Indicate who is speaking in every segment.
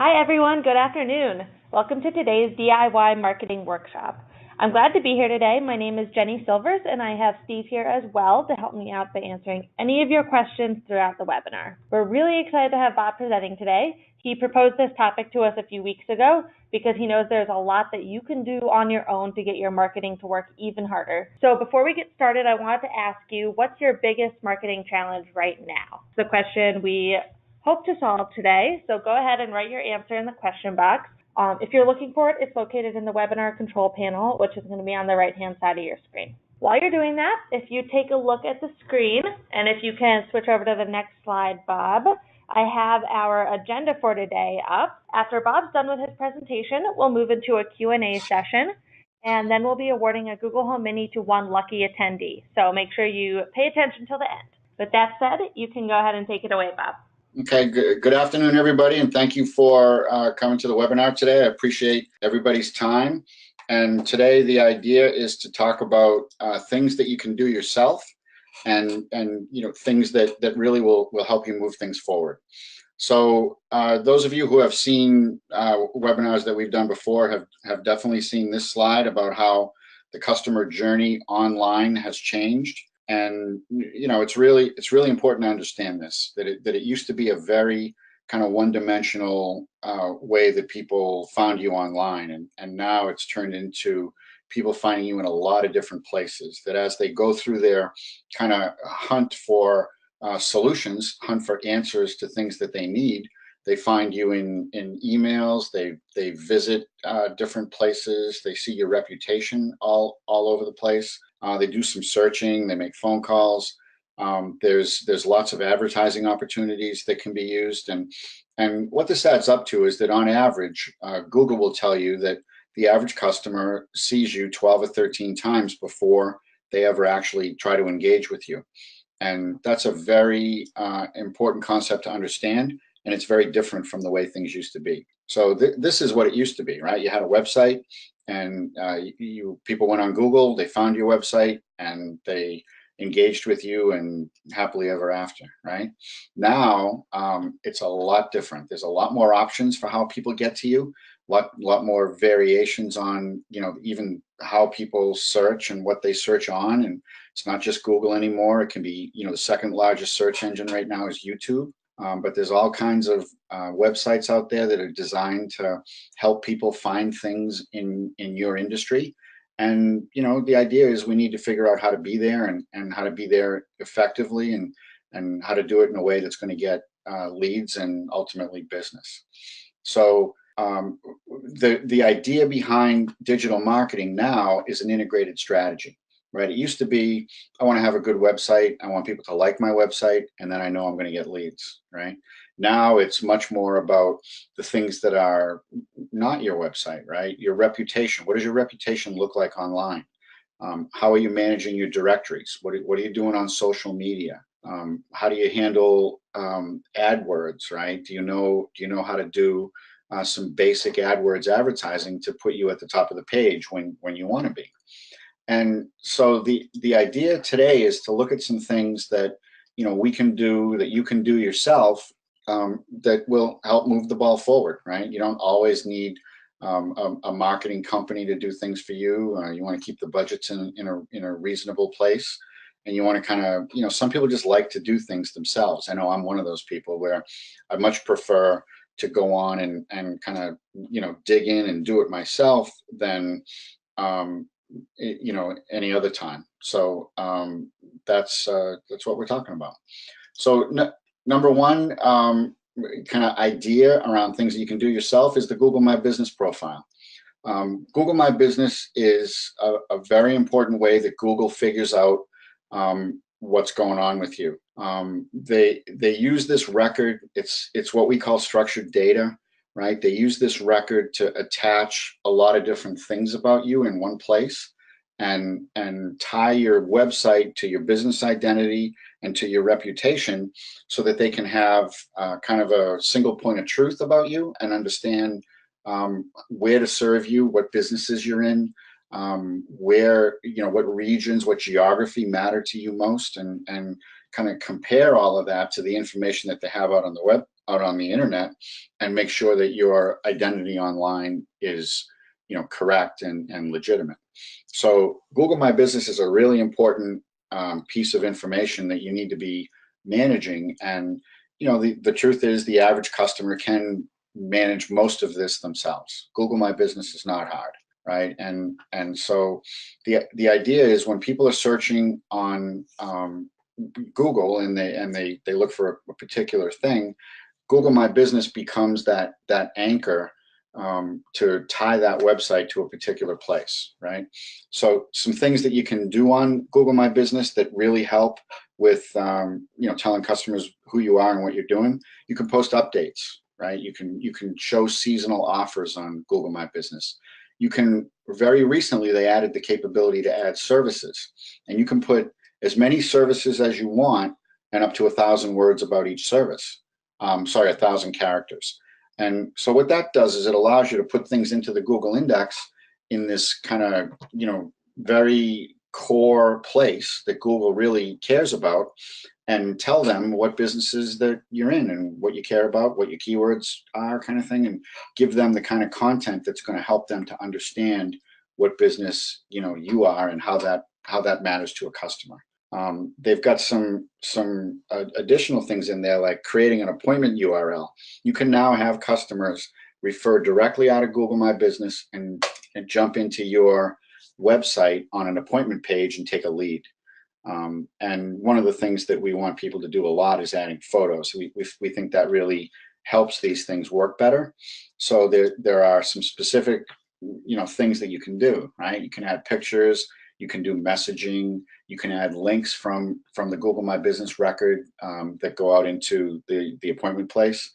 Speaker 1: Hi everyone, good afternoon. Welcome to today's DIY marketing workshop. I'm glad to be here today. My name is Jenny Silvers and I have Steve here as well to help me out by answering any of your questions throughout the webinar. We're really excited to have Bob presenting today. He proposed this topic to us a few weeks ago because he knows there's a lot that you can do on your own to get your marketing to work even harder. So before we get started, I wanted to ask you, what's your biggest marketing challenge right now? The question we hope to solve today. So go ahead and write your answer in the question box. If you're looking for it, it's located in the webinar control panel, which is going to be on the right-hand side of your screen. While you're doing that, if you take a look at the screen, and if you can switch over to the next slide, Bob, I have our agenda for today up. After Bob's done with his presentation, we'll move into a Q&A session, and then we'll be awarding a Google Home Mini to one lucky attendee. So make sure you pay attention till the end. With that said, you can go ahead and take it away, Bob.
Speaker 2: Okay, good afternoon, everybody, and thank you for coming to the webinar today. I appreciate everybody's time. And today the idea is to talk about things that you can do yourself and things that really will help you move things forward. So those of you who have seen webinars that we've done before have definitely seen this slide about how the customer journey online has changed. And it's really important to understand this, that it used to be a very kind of one-dimensional way that people found you online, and now it's turned into people finding you in a lot of different places. That as they go through their kind of hunt for solutions, hunt for answers to things that they need, they find you in emails. They visit different places. They see your reputation all over the place. They do some searching. They make phone calls. There's lots of advertising opportunities that can be used. And what this adds up to is that on average, Google will tell you that the average customer sees you 12 or 13 times before they ever actually try to engage with you. And that's a very important concept to understand. And it's very different from the way things used to be. So this is what it used to be, right? You had a website, and people went on Google, they found your website, and they engaged with you, and happily ever after, right? Now it's a lot different. There's a lot more options for how people get to you, lot more variations on even how people search and what they search on. And it's not just Google anymore. It can be the second largest search engine right now is YouTube. But there's all kinds of websites out there that are designed to help people find things in your industry. And, the idea is we need to figure out how to be there and how to be there effectively and how to do it in a way that's going to get leads and ultimately business. So the idea behind digital marketing now is an integrated strategy. Right. It used to be, I want to have a good website. I want people to like my website, and then I know I'm going to get leads. Right. Now it's much more about the things that are not your website. Right. Your reputation. What does your reputation look like online? How are you managing your directories? What are you doing on social media? How do you handle AdWords? Right. Do you know how to do some basic AdWords advertising to put you at the top of the page when you want to be? And so the idea today is to look at some things that we can do, that you can do yourself, that will help move the ball forward. Right? You don't always need a marketing company to do things for you. You want to keep the budgets in a reasonable place, and you want to kind of some people just like to do things themselves. I know I'm one of those people where I much prefer to go on and kind of dig in and do it myself than any other time. So that's what we're talking about. So number one kind of idea around things that you can do yourself is the Google My Business profile. Google My Business is a very important way that Google figures out what's going on with you. They use this record. It's what we call structured data. Right? They use this record to attach a lot of different things about you in one place and tie your website to your business identity and to your reputation so that they can have kind of a single point of truth about you and understand where to serve you, what businesses you're in, where, what regions, what geography matter to you most, and kind of compare all of that to the information that they have out on the out on the internet and make sure that your identity online is, correct and legitimate. So Google My Business is a really important piece of information that you need to be managing. And the truth is, the average customer can manage most of this themselves. Google My Business is not hard, right? And so the idea is, when people are searching on Google and they look for a particular thing, Google My Business becomes that anchor to tie that website to a particular place, right? So some things that you can do on Google My Business that really help with telling customers who you are and what you're doing. You can post updates, right? You can show seasonal offers on Google My Business. You can, very recently they added the capability to add services, and you can put as many services as you want and up to 1,000 words about each service. 1,000 characters. And so what that does is it allows you to put things into the Google index in this kind of, very core place that Google really cares about, and tell them what businesses that you're in and what you care about, what your keywords are, kind of thing, and give them the kind of content that's going to help them to understand what business, you are and how that matters to a customer. They've got some additional things in there, like creating an appointment URL. You can now have customers refer directly out of Google My Business and jump into your website on an appointment page and take a lead. And one of the things that we want people to do a lot is adding photos. We think that really helps these things work better. So there are some specific things that you can do, right? You can add pictures. You can do messaging. You can add links from the Google My Business record that go out into the appointment place,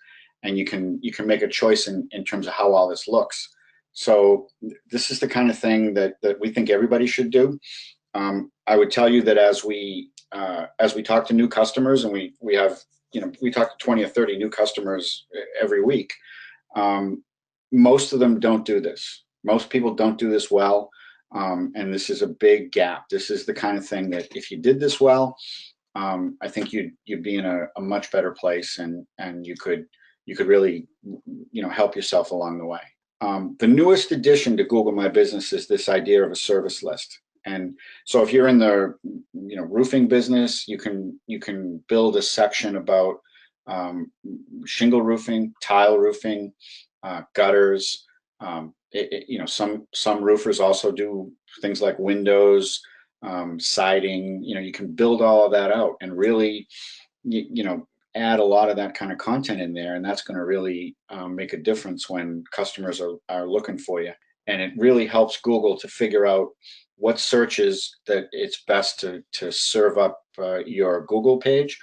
Speaker 2: and you can make a choice in terms of how all this looks. So this is the kind of thing that we think everybody should do. I would tell you that as we talk to new customers, and we have we talk to 20 or 30 new customers every week, most of them don't do this. Most people don't do this well. And this is a big gap. This is the kind of thing that if you did this well, I think you'd be in a much better place, and you could really help yourself along the way. The newest addition to Google My Business is this idea of a service list. And so if you're in the roofing business, you can build a section about shingle roofing, tile roofing, gutters. Some roofers also do things like windows, siding. You can build all of that out and really, add a lot of that kind of content in there, and that's going to really make a difference when customers are looking for you. And it really helps Google to figure out what searches that it's best to serve up your Google page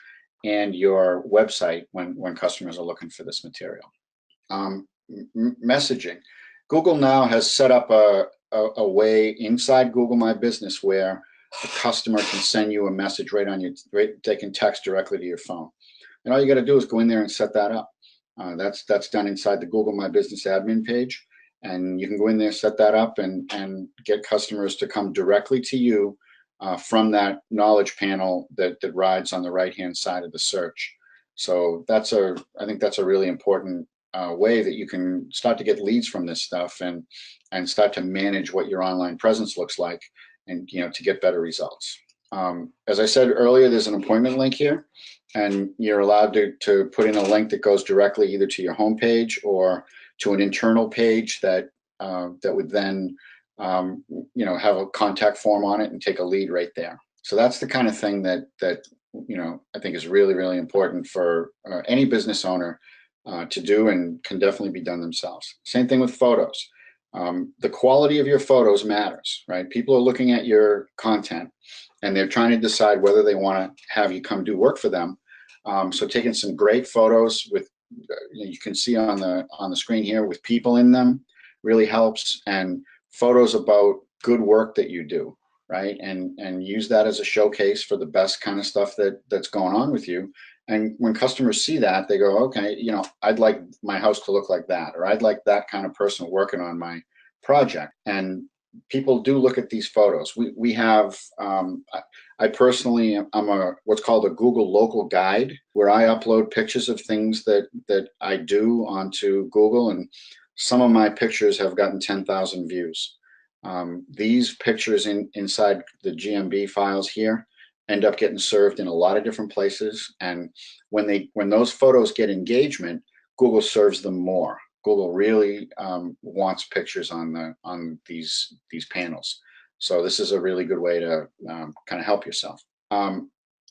Speaker 2: and your website when customers are looking for this material. Messaging. Google now has set up a way inside Google My Business where a customer can send you a message they can text directly to your phone. And all you got to do is go in there and set that up. That's done inside the Google My Business admin page. And you can go in there, set that up, and get customers to come directly to you from that knowledge panel that rides on the right-hand side of the search. So I think that's a really important way that you can start to get leads from this stuff and start to manage what your online presence looks like, and to get better results. As I said earlier, there's an appointment link here, and you're allowed to put in a link that goes directly either to your homepage or to an internal page that would then have a contact form on it and take a lead right there. So that's the kind of thing that I think is really, really important for any business owner to do, and can definitely be done themselves. Same thing with photos. The quality of your photos matters, right? People are looking at your content and they're trying to decide whether they want to have you come do work for them. So taking some great photos with, you can see on the screen here, with people in them really helps, and photos about good work that you do, right? And use that as a showcase for the best kind of stuff that's going on with you. And when customers see that, they go, okay, I'd like my house to look like that, or I'd like that kind of person working on my project. And people do look at these photos. We have, I I personally I'm a what's called a Google local guide, where I upload pictures of things that I do onto Google, and some of my pictures have gotten 10,000 views. These pictures inside the GMB files here end up getting served in a lot of different places, and when those photos get engagement, Google serves them more. Google really wants pictures on these panels. So this is a really good way to kind of help yourself.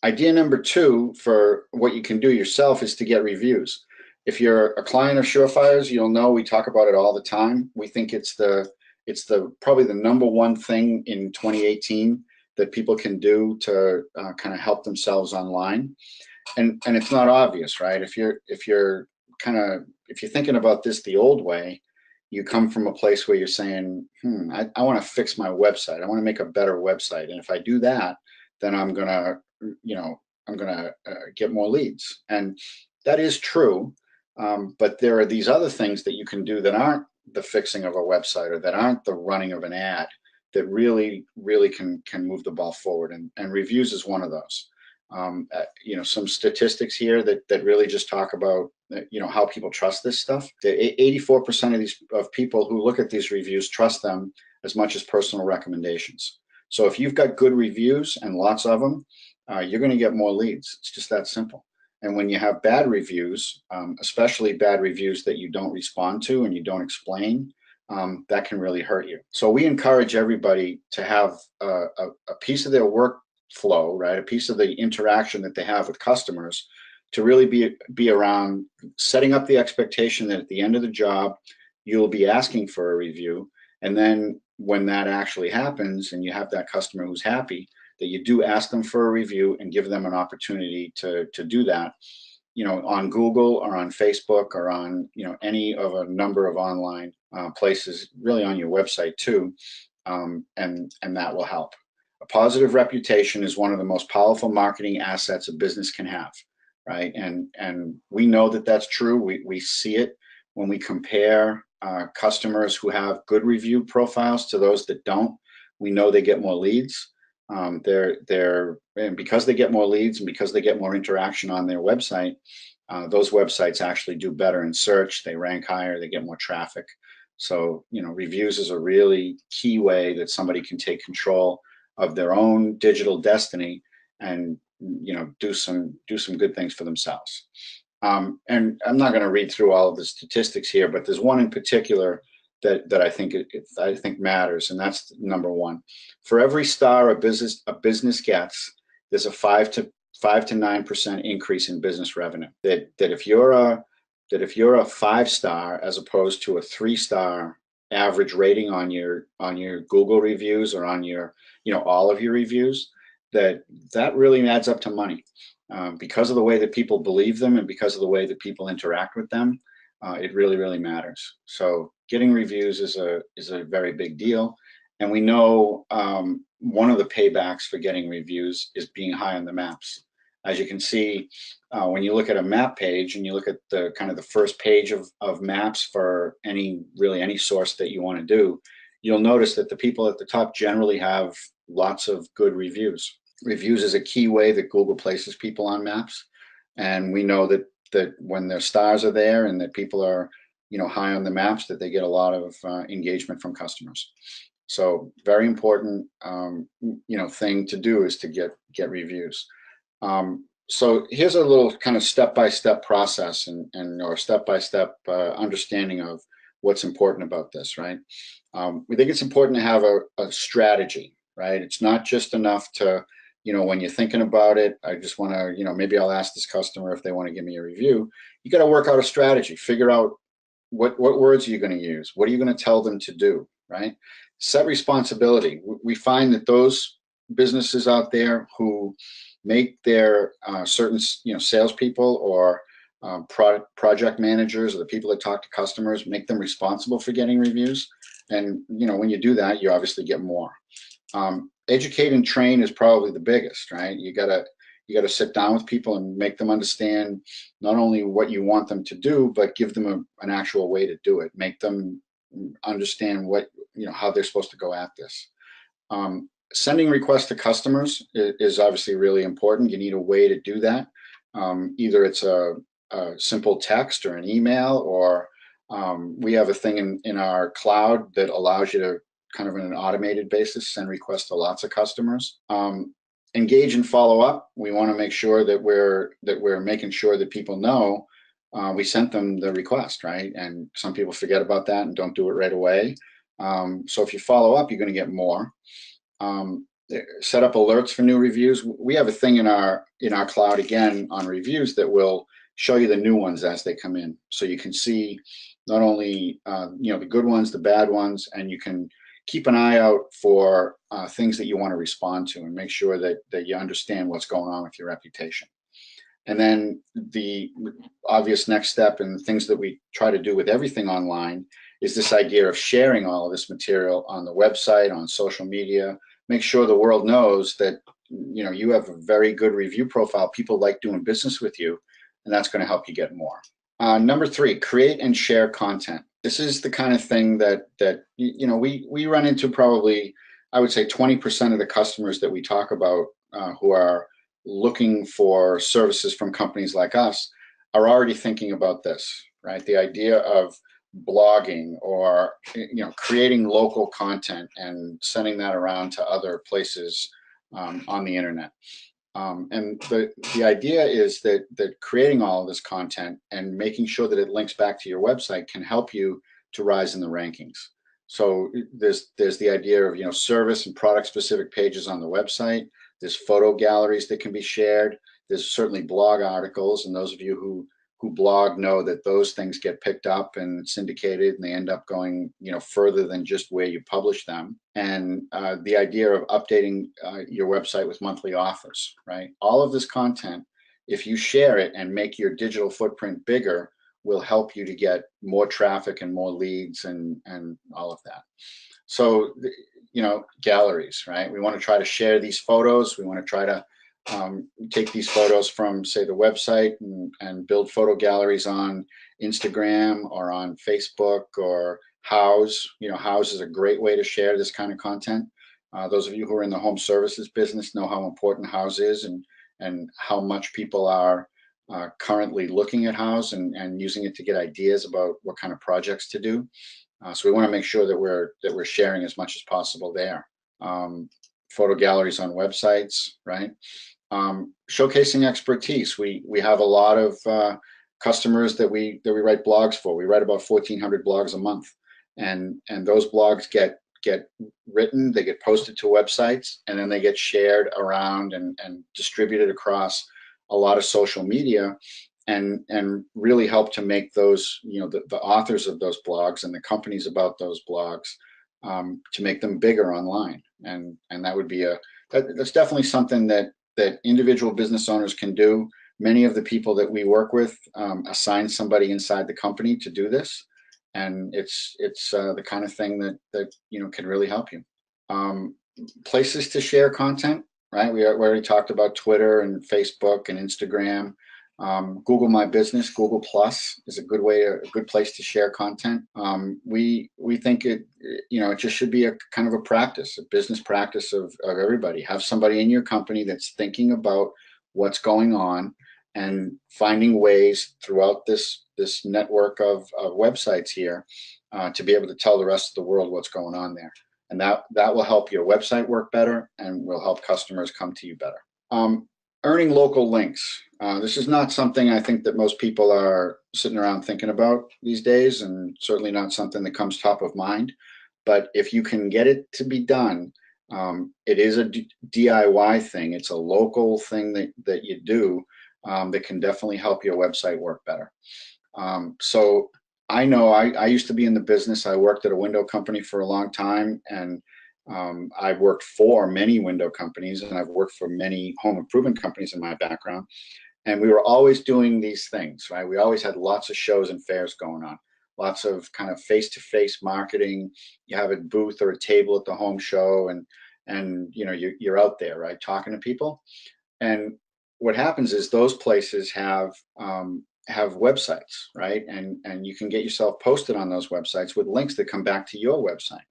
Speaker 2: Idea number two for what you can do yourself is to get reviews. If you're a client of Surefire's, you'll know we talk about it all the time. We think it's probably the number one thing in 2018 that people can do to kind of help themselves online. And it's not obvious, right? If you're thinking about this the old way, you come from a place where you're saying, I want to fix my website. I want to make a better website. And if I do that, then I'm gonna get more leads. And that is true. But there are these other things that you can do that aren't the fixing of a website, or that aren't the running of an ad, that really can move the ball forward. And reviews is one of those. Some statistics here that really just talk about how people trust this stuff. 84% of people who look at these reviews trust them as much as personal recommendations. So if you've got good reviews and lots of them, you're going to get more leads. It's just that simple. And when you have bad reviews, especially bad reviews that you don't respond to and you don't explain, that can really hurt you. So we encourage everybody to have a piece of their workflow, right? A piece of the interaction that they have with customers to really be around setting up the expectation that at the end of the job, you'll be asking for a review. And then when that actually happens and you have that customer who's happy, that you do ask them for a review and give them an opportunity to do that, on Google or on Facebook or on, any of a number of online places, really on your website too. And that will help. A positive reputation is one of the most powerful marketing assets a business can have, right? And we know that that's true. We see it when we compare customers who have good review profiles to those that don't. We know they get more leads. And because they get more leads and because they get more interaction on their website, those websites actually do better in search. They rank higher. They get more traffic. So reviews is a really key way that somebody can take control of their own digital destiny and do some good things for themselves. And I'm not going to read through all of the statistics here, but there's one in particular that I think matters, and that's number one. For every star a business gets, there's a 5 to 9% increase in business revenue. That if you're a 5-star as opposed to a 3-star average rating on your Google reviews or on your all of your reviews, that really adds up to money because of the way that people believe them and because of the way that people interact with them. It really matters. So getting reviews is a very big deal, and we know one of the paybacks for getting reviews is being high on the maps. As you can see, when you look at a map page and you look at the kind of the first page of maps for any source that you want to do, you'll notice that the people at the top generally have lots of good reviews. Reviews is a key way that Google places people on maps, and we know that when their stars are there and that people are high on the maps, that they get a lot of engagement from customers. So very important thing to do is to get reviews. So here's a little kind of step-by-step process or step-by-step understanding of what's important about this, right? We think it's important to have a strategy, right? It's not just enough to, when you're thinking about it, I just want to, maybe I'll ask this customer if they want to give me a review. You got to work out a strategy, figure out what words are you going to use? What are you going to tell them to do, right? Set responsibility. We find that those businesses out there who make their certain, salespeople or project managers or the people that talk to customers, make them responsible for getting reviews. And, when you do that, you obviously get more. Educate and train is probably the biggest, right? You gotta sit down with people and make them understand not only what you want them to do, but give them an actual way to do it. Make them understand how they're supposed to go at this. Sending requests to customers is obviously really important. You need a way to do that. Either it's a simple text or an email, or we have a thing in our cloud that allows you to kind of on an automated basis send requests to lots of customers. Engage and follow up. We want to make sure that we're making sure that people know we sent them the request, right? And some people forget about that and don't do it right away. So if you follow up, you're going to get more. Set up alerts for new reviews. We have a thing in our cloud again on reviews that will show you the new ones as they come in, so you can see not only the good ones, the bad ones, and you can keep an eye out for things that you want to respond to and make sure that you understand what's going on with your reputation. And then the obvious next step, and the things that we try to do with everything online, is this idea of sharing all of this material on the website, on social media. Make sure the world knows that you have a very good review profile. People like doing business with you, and that's going to help you get more. Number 3, create and share content. This is the kind of thing that we run into. Probably, I would say 20% of the customers that we talk about who are looking for services from companies like us are already thinking about this, right? The idea of blogging or creating local content and sending that around to other places on the internet. And the idea is that creating all of this content and making sure that it links back to your website can help you to rise in the rankings. So there's the idea of service and product specific pages on the website. There's photo galleries that can be shared. There's certainly blog articles, and those of you who blog know that those things get picked up and syndicated, and they end up going further than just where you publish them. And the idea of updating your website with monthly offers, right? All of this content, if you share it and make your digital footprint bigger, will help you to get more traffic and more leads and all of that. So galleries, right? We want to try to share these photos. We want to try to take these photos from, say, the website and build photo galleries on Instagram or on Facebook or Houzz. Houzz is a great way to share this kind of content. Those of you who are in the home services business know how important Houzz is and how much people are currently looking at Houzz and using it to get ideas about what kind of projects to do. So we want to make sure that we're sharing as much as possible there. Photo galleries on websites, right? Showcasing expertise. We have a lot of customers that we write blogs for. We write about 1,400 blogs a month, and those blogs get written, they get posted to websites, and then they get shared around and distributed across a lot of social media, and really help to make those the authors of those blogs and the companies about those blogs to make them bigger online. And that would be that's definitely something that individual business owners can do. Many of the people that we work with assign somebody inside the company to do this, and it's the kind of thing that can really help you. Places to share content, right? We already talked about Twitter and Facebook and Instagram. Google My Business, Google Plus is a good place to share content. We think it just should be a kind of a practice, a business practice of everybody. Have somebody in your company that's thinking about what's going on and finding ways throughout this network of websites here to be able to tell the rest of the world what's going on there. And that will help your website work better and will help customers come to you better. Earning local links. This is not something I think that most people are sitting around thinking about these days, and certainly not something that comes top of mind. But if you can get it to be done, it is a DIY thing. It's a local thing that you do that can definitely help your website work better. So I know I used to be in the business. I worked at a window company for a long time, and I've worked for many window companies, and I've worked for many home improvement companies in my background. And we were always doing these things, right? We always had lots of shows and fairs going on, lots of kind of face-to-face marketing. You have a booth or a table at the home show, and you're out there, right, talking to people. And what happens is those places have websites, right? And you can get yourself posted on those websites with links that come back to your website.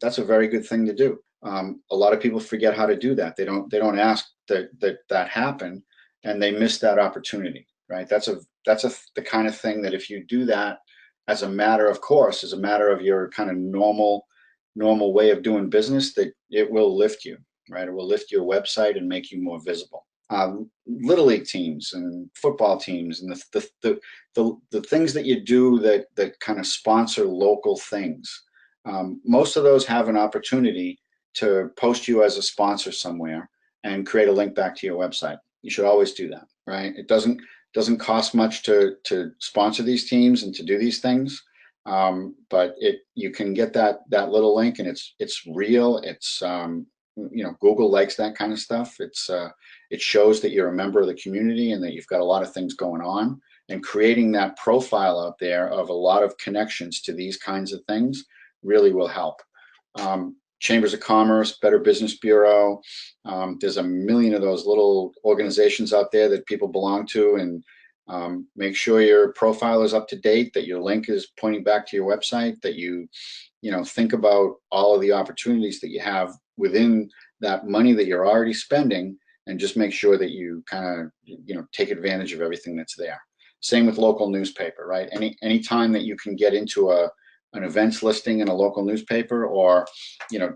Speaker 2: That's a very good thing to do. A lot of people forget how to do that. They don't ask that happen, and they miss that opportunity, right? That's the kind of thing that if you do that as a matter of course, as a matter of your kind of normal way of doing business, that it will lift you, right? It will lift your website and make you more visible. Little league teams and football teams and the things that you do that kind of sponsor local things. Most of those have an opportunity to post you as a sponsor somewhere and create a link back to your website. You should always do that, right? It doesn't cost much to sponsor these teams and to do these things, but you can get that little link, and it's real. It's Google likes that kind of stuff. It shows that you're a member of the community and that you've got a lot of things going on. And creating that profile out there of a lot of connections to these kinds of things really will help. Chambers of Commerce, Better Business Bureau. There's a million of those little organizations out there that people belong to, and make sure your profile is up to date, that your link is pointing back to your website, that you think about all of the opportunities that you have within that money that you're already spending, and just make sure that you kind of take advantage of everything that's there. Same with local newspaper, right? Any time that you can get into an events listing in a local newspaper, or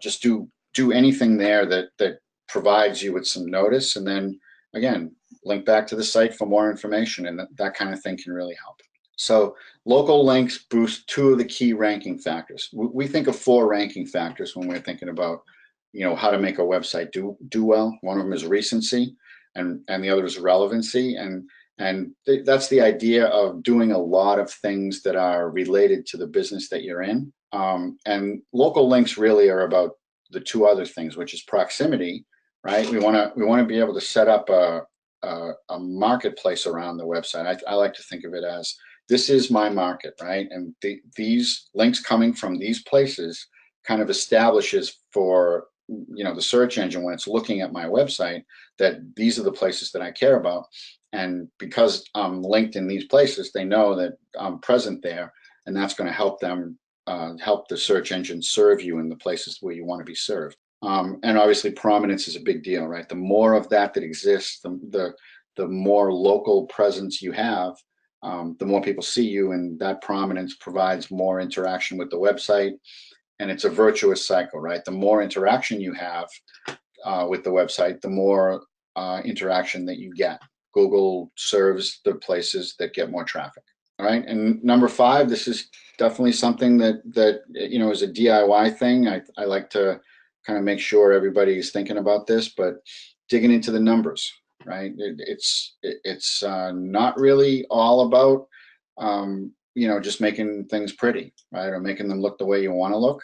Speaker 2: just do anything there that provides you with some notice, and then again link back to the site for more information, and that kind of thing can really help. So local links boost two of the key ranking factors. We think of four ranking factors when we're thinking about how to make a website do well. One of them is recency, and the other is relevancy, and that's the idea of doing a lot of things that are related to the business that you're in. And local links really are about the two other things, which is proximity, right? We want to be able to set up a marketplace around the website. I like to think of it as, this is my market, right? And these links coming from these places kind of establishes for the search engine, when it's looking at my website, that these are the places that I care about. And because I'm linked in these places, they know that I'm present there, and that's going to help them help the search engine serve you in the places where you want to be served. And obviously prominence is a big deal, right? The more of that exists, the more local presence you have, the more people see you, and that prominence provides more interaction with the website. And it's a virtuous cycle, right? The more interaction you have with the website, the more interaction that you get. Google serves the places that get more traffic. All right. And number 5, this is definitely something that is a DIY thing. I like to kind of make sure everybody's thinking about this, but digging into the numbers, right? It's not really all about just making things pretty, right? Or making them look the way you want to look.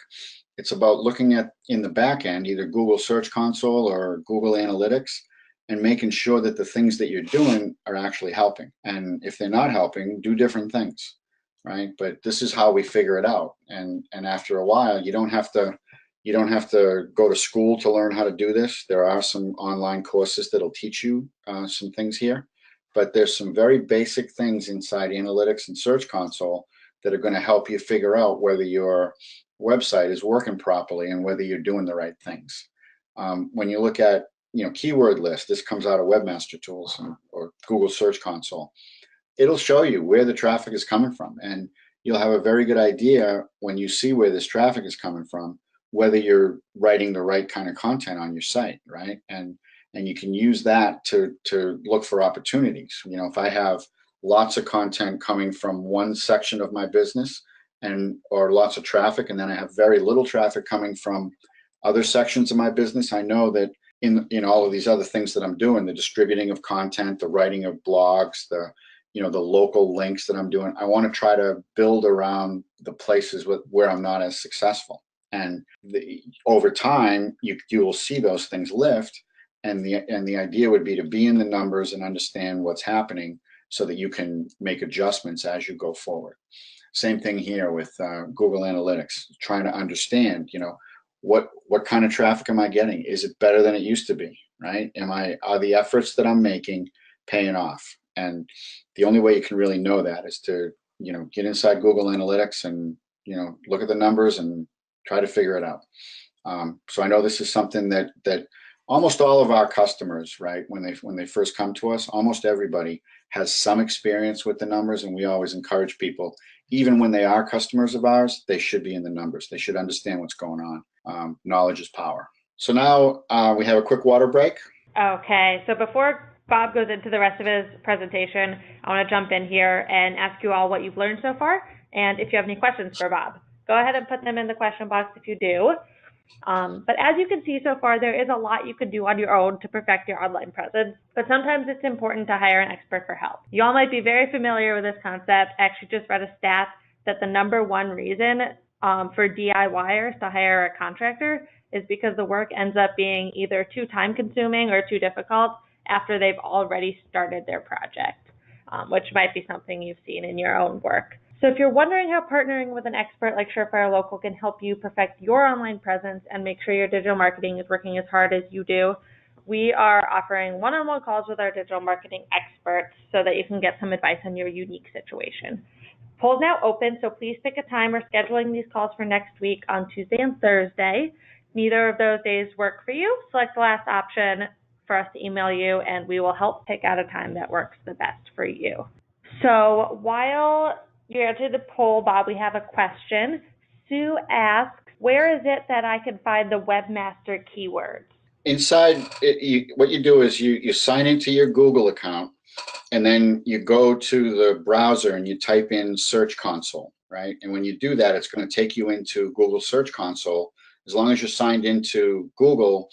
Speaker 2: It's about looking at, in the back end, either Google Search Console or Google Analytics, and making sure that the things that you're doing are actually helping. And if they're not helping, do different things, right? But this is how we figure it out. And after a while, you don't have to go to school to learn how to do this. There are some online courses that'll teach you some things here, but there's some very basic things inside Analytics and Search Console that are going to help you figure out whether your website is working properly and whether you're doing the right things. When you look at keyword list, this comes out of Webmaster Tools or Google Search Console. It'll show you where the traffic is coming from, and you'll have a very good idea when you see where this traffic is coming from, whether you're writing the right kind of content on your site, right? And you can use that to look for opportunities. If I have lots of content coming from one section of my business, or lots of traffic, and then I have very little traffic coming from other sections of my business, I know that in all of these other things that I'm doing, the distributing of content, the writing of blogs, the local links that I'm doing, I want to try to build around the places where I'm not as successful. And over time, you will see those things lift. And the idea would be to be in the numbers and understand what's happening so that you can make adjustments as you go forward. Same thing here with Google Analytics, trying to understand, what kind of traffic am I getting? Is it better than it used to be, right? Are the efforts that I'm making paying off? And the only way you can really know that is to, get inside Google Analytics and, look at the numbers and try to figure it out. So I know this is something that almost all of our customers, right, when they first come to us, almost everybody has some experience with the numbers, and we always encourage people, even when they are customers of ours, they should be in the numbers. They should understand what's going on. Knowledge is power. So now we have a quick water break.
Speaker 1: Okay, so before Bob goes into the rest of his presentation, I want to jump in here and ask you all what you've learned so far, and if you have any questions for Bob. Go ahead and put them in the question box if you do. But as you can see so far, there is a lot you can do on your own to perfect your online presence, but sometimes it's important to hire an expert for help. You all might be very familiar with this concept. I actually just read a stat that the #1 reason for DIYers to hire a contractor is because the work ends up being either too time-consuming or too difficult after they've already started their project, which might be something you've seen in your own work. So if you're wondering how partnering with an expert like Surefire Local can help you perfect your online presence and make sure your digital marketing is working as hard as you do, we are offering one-on-one calls with our digital marketing experts so that you can get some advice on your unique situation. Poll's now open, so please pick a time. We're scheduling these calls for next week on Tuesday and Thursday. Neither of those days work for you, select the last option for us to email you, and we will help pick out a time that works the best for you. So while you answer the poll, Bob, we have a question. Sue asks, where is it that I can find the webmaster keywords?
Speaker 2: Inside, what you do is you sign into your Google account, and then you go to the browser and you type in Search Console, right? And when you do that, it's going to take you into Google Search Console. As long as you're signed into Google,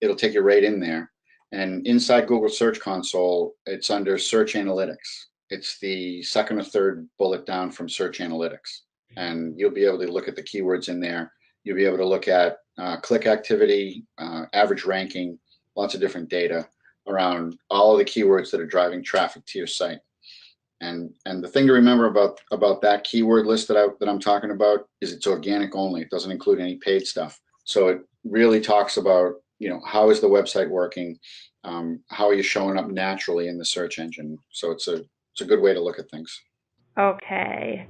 Speaker 2: it'll take you right in there. And inside Google Search Console, it's under Search Analytics. It's the second or third bullet down from Search Analytics. And you'll be able to look at the keywords in there. You'll be able to look at click activity, average ranking, lots of different data around all of the keywords that are driving traffic to your site. And the thing to remember about that keyword list that I'm talking about is it's organic only. It doesn't include any paid stuff. So it really talks about, how is the website working? How are you showing up naturally in the search engine? So it's a good way to look at things.
Speaker 1: Okay.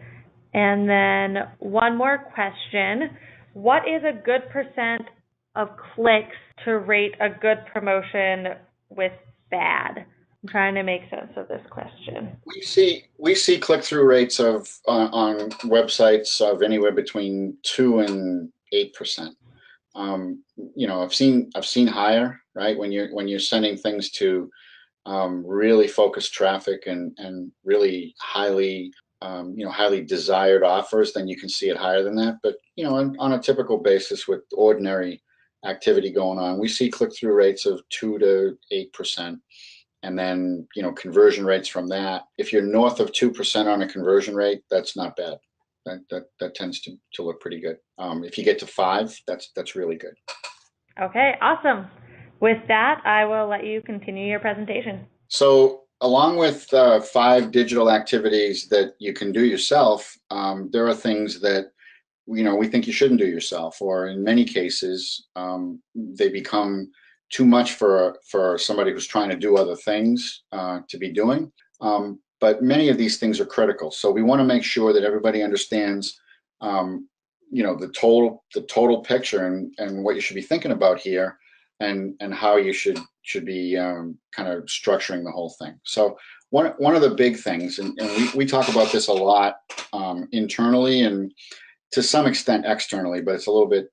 Speaker 1: And then one more question. What is a good percent of clicks to rate a good promotion with bad? I'm trying to make sense of this question.
Speaker 2: We see click-through rates of on websites of anywhere between 2 and 8%. I've seen higher, right? When you're sending things to really focused traffic and really highly desired offers, then you can see it higher than that. But on a typical basis with ordinary activity going on, we see click-through rates of 2 to 8%. And then, conversion rates from that. If you're north of 2% on a conversion rate, that's not bad. That tends to look pretty good. If you get to 5, that's really good.
Speaker 1: Okay, awesome. With that, I will let you continue your presentation.
Speaker 2: So along with 5 digital activities that you can do yourself, there are things that we think you shouldn't do yourself, or in many cases, they become too much for somebody who's trying to do other things to be doing. But many of these things are critical. So we want to make sure that everybody understands, the total picture and what you should be thinking about here, and how you should be kind of structuring the whole thing. So one of the big things, and we talk about this a lot internally and to some extent externally, but it's a little bit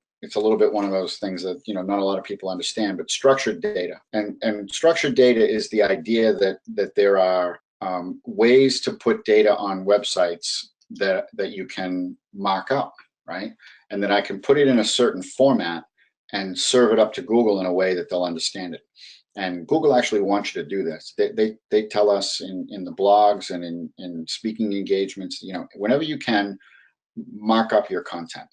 Speaker 2: one of those things that not a lot of people understand. But structured data, and structured data is the idea that there are ways to put data on websites that you can mark up, right? And that I can put it in a certain format and serve it up to Google in a way that they'll understand it. And Google actually wants you to do this. They tell us in the blogs and in speaking engagements, whenever you can, mark up your content.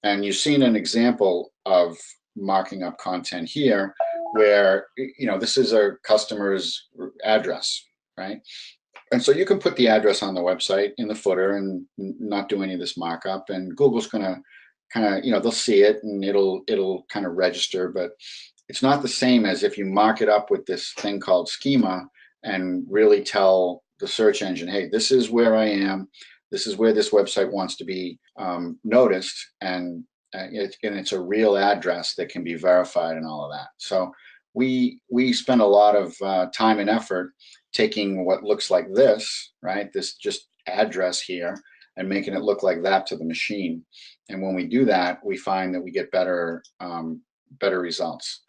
Speaker 2: And you've seen an example of marking up content here where, this is a customer's address, right? And so you can put the address on the website in the footer and not do any of this markup. And Google's going to kind of, they'll see it and it'll kind of register. But it's not the same as if you mark it up with this thing called schema and really tell the search engine, hey, this is where I am. This is where this website wants to be noticed, and and it's a real address that can be verified and all of that. So we spend a lot of time and effort taking what looks like this, right? This just address here, and making it look like that to the machine. And when we do that, we find that we get better results.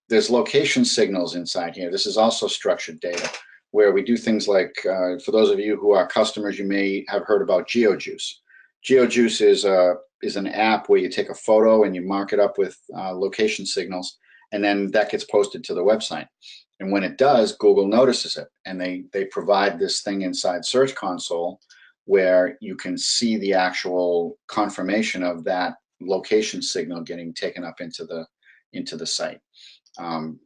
Speaker 2: There's location signals inside here. This is also structured data, where we do things like, for those of you who are customers, you may have heard about GeoJuice. GeoJuice is an app where you take a photo and you mark it up with location signals, and then that gets posted to the website. And when it does, Google notices it, and they provide this thing inside Search Console where you can see the actual confirmation of that location signal getting taken up into the site.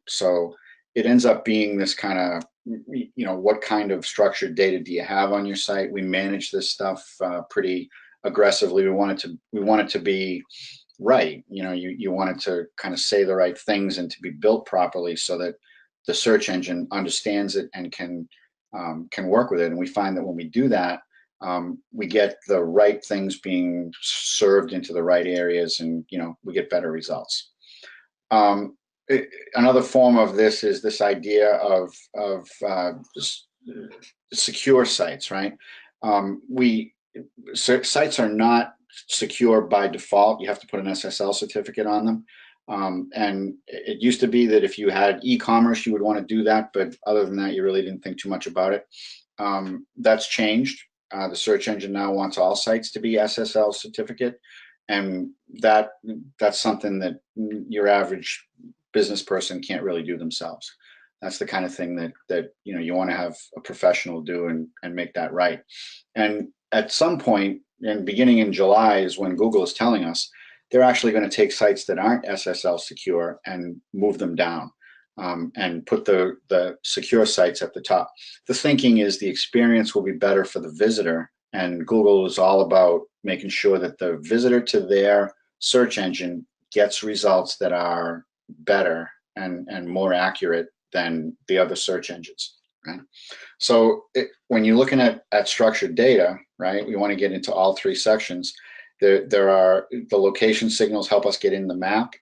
Speaker 2: So it ends up being this kind of, what kind of structured data do you have on your site? We manage this stuff pretty aggressively. We want it to be right. You want it to kind of say the right things and to be built properly so that the search engine understands it and can work with it. And we find that when we do that, we get the right things being served into the right areas, and we get better results. Another form of this is this idea of secure sites, right? Sites are not secure by default. You have to put an SSL certificate on them. And it used to be that if you had e-commerce, you would want to do that, but other than that, you really didn't think too much about it. That's changed. The search engine now wants all sites to be SSL certificate, and that's something that your average business person can't really do themselves. That's the kind of thing that you want to have a professional do and make that right. And at some point, and beginning in July, is when Google is telling us they're actually going to take sites that aren't SSL secure and move them down, and put the secure sites at the top. The thinking is the experience will be better for the visitor, and Google is all about making sure that the visitor to their search engine gets results that are better and more accurate than the other search engines, right? So when you're looking at structured data, right, we want to get into all three sections. There are the location signals help us get in the map.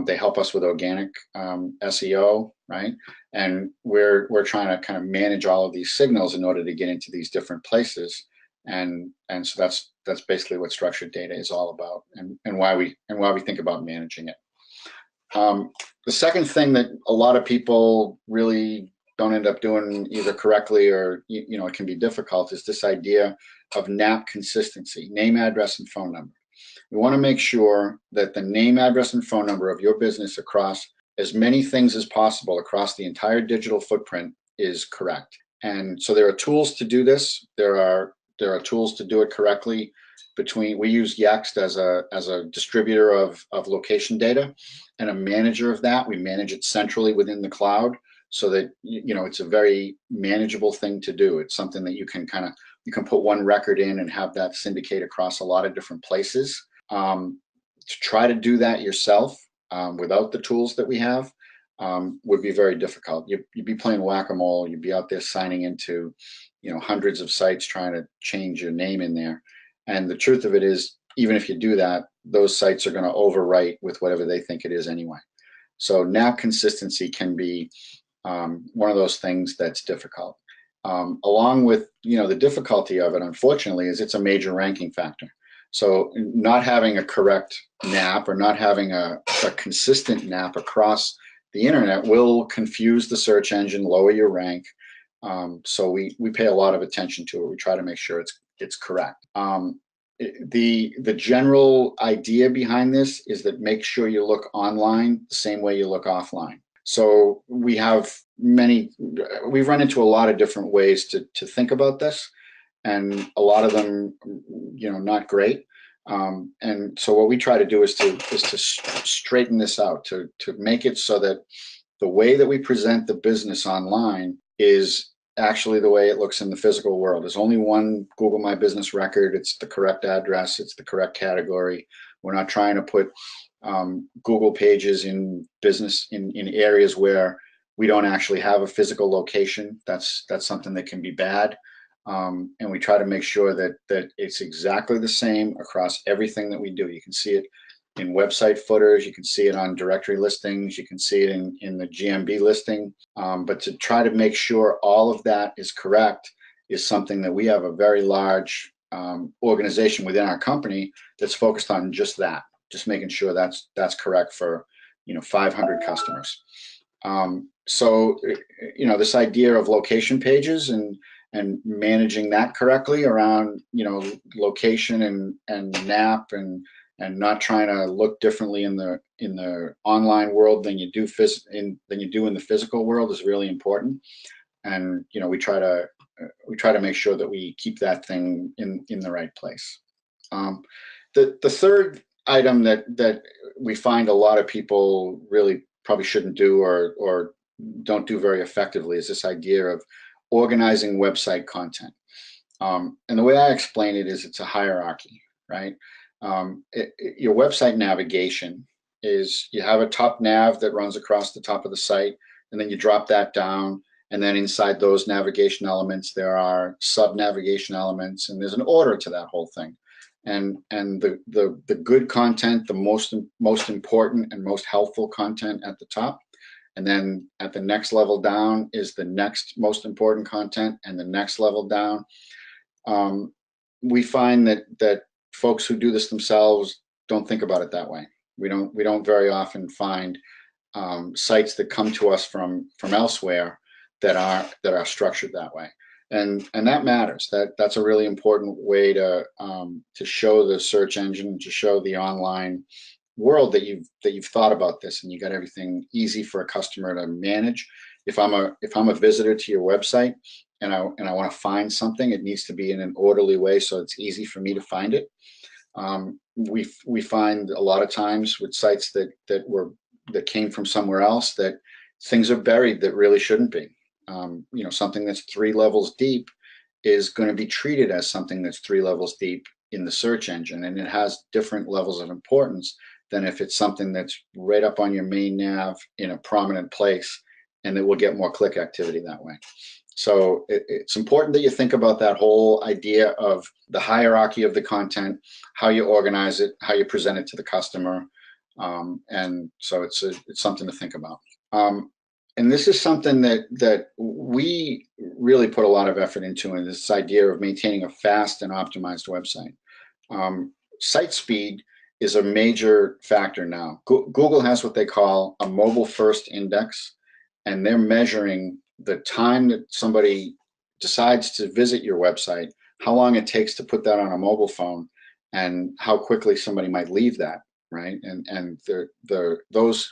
Speaker 2: They help us with organic SEO, right? And we're trying to kind of manage all of these signals in order to get into these different places. And so that's basically what structured data is all about, and why we think about managing it. The second thing that a lot of people really don't end up doing either correctly or it can be difficult is this idea of NAP consistency, name, address, and phone number. We want to make sure that the name, address, and phone number of your business across as many things as possible across the entire digital footprint is correct. And so there are tools to do this. There are tools to do it correctly. We use Yext as a distributor of location data and a manager of that. We manage it centrally within the cloud so that it's a very manageable thing to do. It's something that you can put one record in and have that syndicate across a lot of different places. To try to do that yourself without the tools that we have would be very difficult. You'd be playing whack-a-mole. You'd be out there signing into hundreds of sites trying to change your name in there. And the truth of it is, even if you do that, those sites are going to overwrite with whatever they think it is anyway. So NAP consistency can be one of those things that's difficult. Along with the difficulty of it, unfortunately, is it's a major ranking factor. So not having a correct NAP or not having a consistent NAP across the internet will confuse the search engine, lower your rank. So we pay a lot of attention to it. We try to make sure it's correct. The general idea behind this is that make sure you look online the same way you look offline. So we've run into a lot of different ways to think about this, and a lot of them, not great. And so what we try to do is to straighten this out, to make it so that the way that we present the business online is actually the way it looks in the physical world. There's only one Google My Business record. It's the correct address. It's the correct category. We're not trying to put Google pages in business in areas where we don't actually have a physical location. That's something that can be bad. And we try to make sure that it's exactly the same across everything that we do. You can see it in website footers. You can see it on directory listings. You can see it in the GMB listing. But to try to make sure all of that is correct is something that we have a very large organization within our company that's focused on just that, just making sure that's correct for 500 customers. So this idea of location pages and managing that correctly around location and NAP and not trying to look differently in the online world than you do in the physical world is really important. And we try to make sure that we keep that thing in the right place. The third item that we find a lot of people really probably shouldn't do or don't do very effectively is this idea of organizing website content. And the way I explain it is it's a hierarchy, right? Your website navigation is you have a top nav that runs across the top of the site, and then you drop that down, and then inside those navigation elements there are sub-navigation elements, and there's an order to that whole thing. And the good content, the most important and most helpful content at the top, and then at the next level down is the next most important content, and the next level down. We find that folks who do this themselves don't think about it that way. We don't very often find sites that come to us from elsewhere that are structured that way, and that matters. That's a really important way to show the search engine, to show the online world that you've thought about this, and you got everything easy for a customer to manage. If I'm a visitor to your website and I want to find something, it needs to be in an orderly way so it's easy for me to find it. We find a lot of times with sites that came from somewhere else that things are buried that really shouldn't be. Something that's 3 levels deep is going to be treated as something that's 3 levels deep in the search engine, and it has different levels of importance than if it's something that's right up on your main nav in a prominent place, and it will get more click activity that way. So it's important that you think about that whole idea of the hierarchy of the content, how you organize it, how you present it to the customer, and so it's something to think about. And this is something that we really put a lot of effort into, in this idea of maintaining a fast and optimized website. Site speed is a major factor now. Google has what they call a mobile first index, and they're measuring the time that somebody decides to visit your website, how long it takes to put that on a mobile phone, and how quickly somebody might leave that, right? And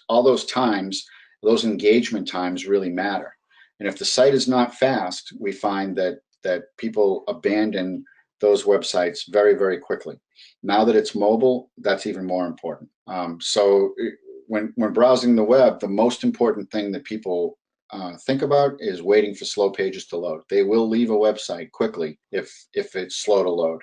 Speaker 2: all those times, those engagement times really matter. And if the site is not fast, we find that people abandon those websites very, very quickly. Now that it's mobile, that's even more important. So when browsing the web, the most important thing that people think about is waiting for slow pages to load. They will leave a website quickly if it's slow to load.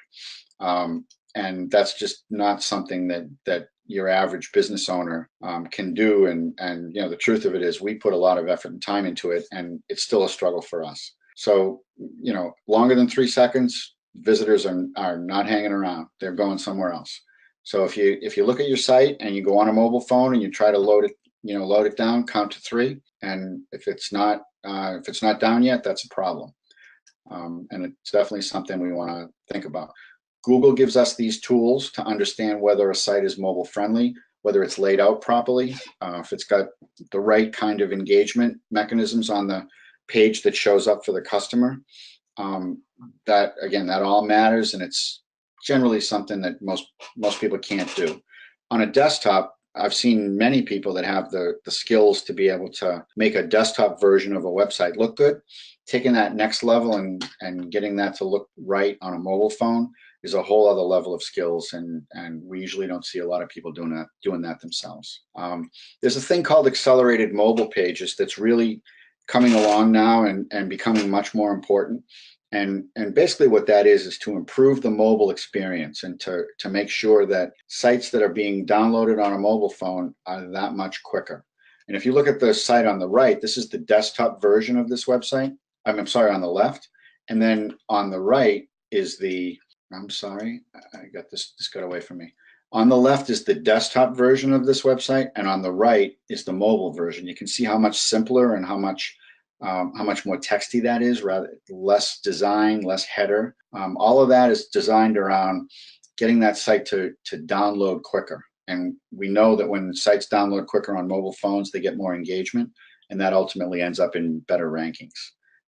Speaker 2: And that's just not something that your average business owner can do. And the truth of it is, we put a lot of effort and time into it, and it's still a struggle for us. So longer than 3 seconds, visitors are not hanging around. They're going somewhere else. So if you look at your site and you go on a mobile phone and you try to load it down, count to 3, and if it's not down yet, that's a problem. And it's definitely something we want to think about. Google gives us these tools to understand whether a site is mobile friendly, whether it's laid out properly, if it's got the right kind of engagement mechanisms on the page that shows up for the customer. That all matters, and it's generally something that most people can't do. On a desktop, I've seen many people that have the skills to be able to make a desktop version of a website look good. Taking that next level and getting that to look right on a mobile phone is a whole other level of skills, and we usually don't see a lot of people doing that themselves. There's a thing called accelerated mobile pages that's really coming along now and becoming much more important. And basically what that is to improve the mobile experience and to make sure that sites that are being downloaded on a mobile phone are that much quicker. And if you look at the site on the right, this is the desktop version of this website. I'm sorry, on the left. And then on the right is I got this got away from me. On the left is the desktop version of this website, and on the right is the mobile version. You can see how much simpler and how much more texty that is, rather less design, less header. All of that is designed around getting that site to download quicker. And we know that when sites download quicker on mobile phones, they get more engagement, and that ultimately ends up in better rankings.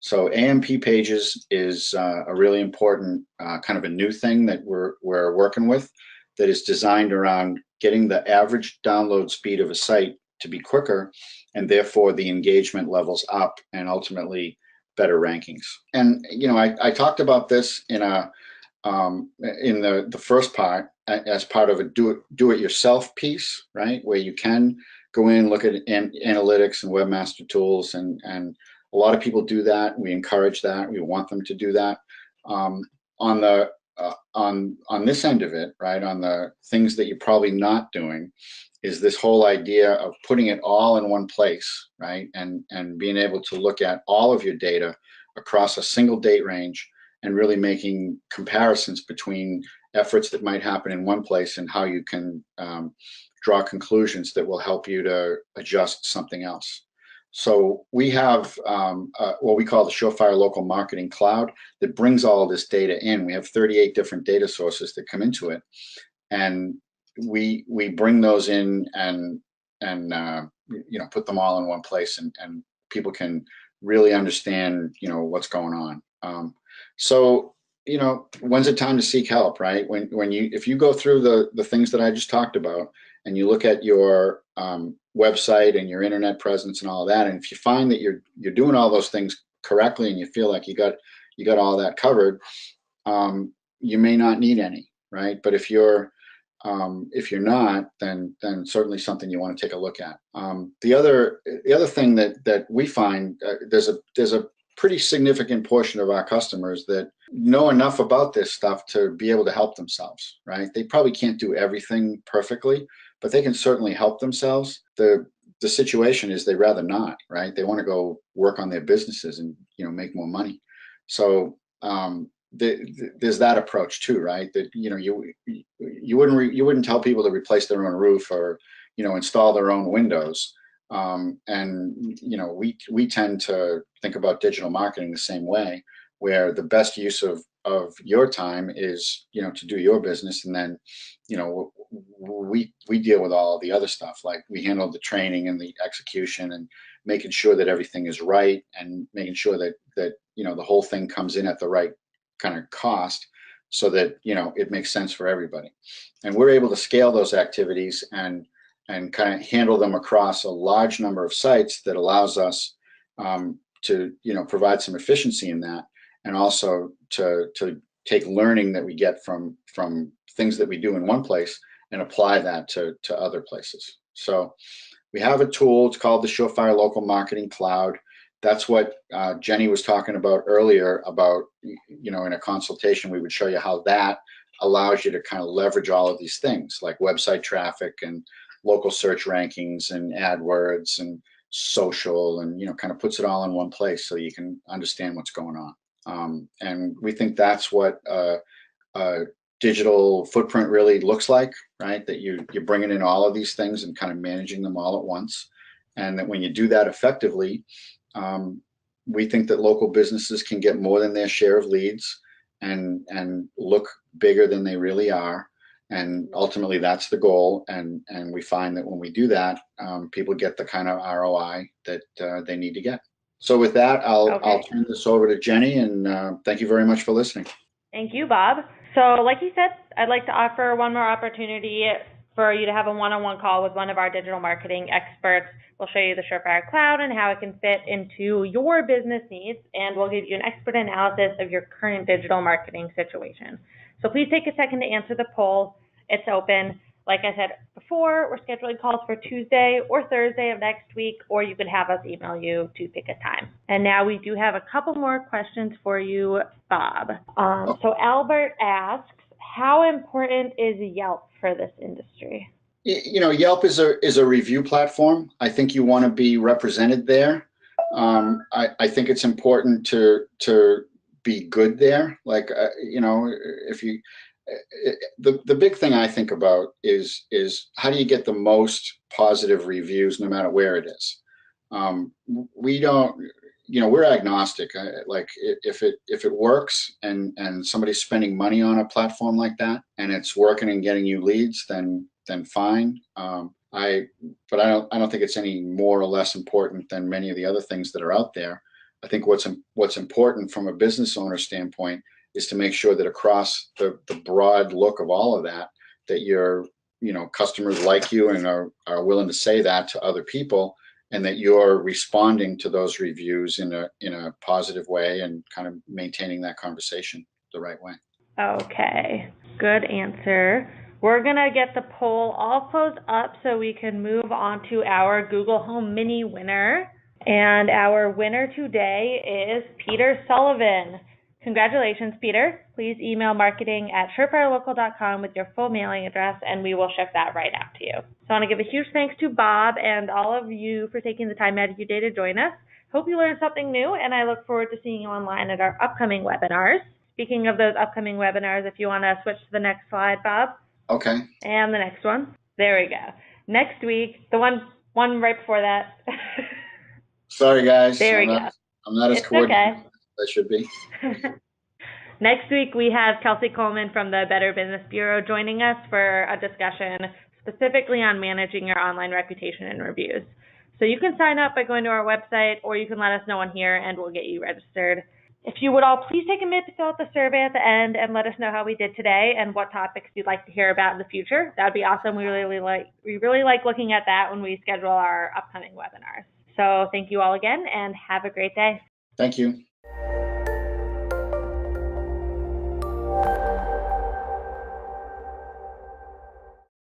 Speaker 2: So AMP pages is a really important kind of a new thing that we're working with, that is designed around getting the average download speed of a site to be quicker, and therefore the engagement levels up, and ultimately better rankings. And I talked about this in the first part as part of a do it yourself piece, right? Where you can go in, look at analytics and webmaster tools, and a lot of people do that. We encourage that. We want them to do that. On this end of it, right, on the things that you're probably not doing, is this whole idea of putting it all in one place, right, and being able to look at all of your data across a single date range, and really making comparisons between efforts that might happen in one place and how you can draw conclusions that will help you to adjust something else. So we have what we call the Surefire Local Marketing Cloud that brings all of this data in. We have 38 different data sources that come into it, and we bring those in and put them all in one place, and people can really understand what's going on. So when's it time to seek help, right? If you go through the things that I just talked about, and you look at your website and your internet presence and all of that, and if you find that you're doing all those things correctly, and you feel like you got all that covered, you may not need any, right? But if you're not, then certainly something you want to take a look at. The other thing that we find, there's a pretty significant portion of our customers that know enough about this stuff to be able to help themselves, right? They probably can't do everything perfectly, but they can certainly help themselves. The situation is they'd rather not, right? They want to go work on their businesses and make more money. So there's that approach too, right? That you wouldn't tell people to replace their own roof or install their own windows. We tend to think about digital marketing the same way, where the best use of your time is to do your business, and then we deal with all the other stuff. Like, we handle the training and the execution and making sure that everything is right, and making sure that the whole thing comes in at the right kind of cost, so that it makes sense for everybody. And we're able to scale those activities and kind of handle them across a large number of sites, that allows us to provide some efficiency in that, and also to take learning that we get from things that we do in one place and apply that to other places. So we have a tool. It's called the Surefire Local Marketing Cloud. That's what Jenny was talking about earlier, about in a consultation we would show you how that allows you to kind of leverage all of these things, like website traffic and local search rankings and AdWords and social, and kind of puts it all in one place so you can understand what's going on. And we think that's what a digital footprint really looks like, right? That you're bringing in all of these things and kind of managing them all at once, and that when you do that effectively, we think that local businesses can get more than their share of leads and look bigger than they really are. And ultimately, that's the goal. And we find that when we do that, people get the kind of ROI that they need to get. So with that, I'll turn this over to Jenny, and thank you very much for listening.
Speaker 1: Thank you, Bob. So like you said, I'd like to offer one more opportunity for you to have a one-on-one call with one of our digital marketing experts. We'll show you the Surefire Cloud and how it can fit into your business needs, and we'll give you an expert analysis of your current digital marketing situation. So please take a second to answer the poll. It's open. Like I said before, we're scheduling calls for Tuesday or Thursday of next week, or you can have us email you to pick a time. And now we do have a couple more questions for you, Bob. So Albert asks, how important is Yelp for this industry?
Speaker 2: Yelp is a review platform. I think you want to be represented there. I think it's important to be good there. Like, if you, the big thing I think about is how do you get the most positive reviews no matter where it is. We don't, we're agnostic. Like if it works and somebody's spending money on a platform like that and it's working and getting you leads, then fine. But I don't think it's any more or less important than many of the other things that are out there. I think what's important from a business owner standpoint is to make sure that across the broad look of all of that, that your customers like you and are willing to say that to other people, and that you're responding to those reviews in a positive way and kind of maintaining that conversation the right way.
Speaker 1: Okay, good answer. We're going to get the poll all closed up so we can move on to our Google Home Mini winner. And our winner today is Peter Sullivan. Congratulations, Peter. Please email marketing@surefirelocal.com with your full mailing address, and we will ship that right out to you. So I want to give a huge thanks to Bob and all of you for taking the time out of your day to join us. Hope you learned something new, and I look forward to seeing you online at our upcoming webinars. Speaking of those upcoming webinars, if you want to switch to the next slide, Bob.
Speaker 2: Okay.
Speaker 1: And the next one. There we go. Next week, the one right before that.
Speaker 2: Sorry, guys.
Speaker 1: There we go.
Speaker 2: I'm not as coordinated as I should be.
Speaker 1: Next week, we have Kelsey Coleman from the Better Business Bureau joining us for a discussion specifically on managing your online reputation and reviews. So you can sign up by going to our website, or you can let us know on here, and we'll get you registered. If you would all please take a minute to fill out the survey at the end and let us know how we did today and what topics you'd like to hear about in the future. That would be awesome. We really like looking at that when we schedule our upcoming webinars. So thank you all again, and have a great day.
Speaker 2: Thank you.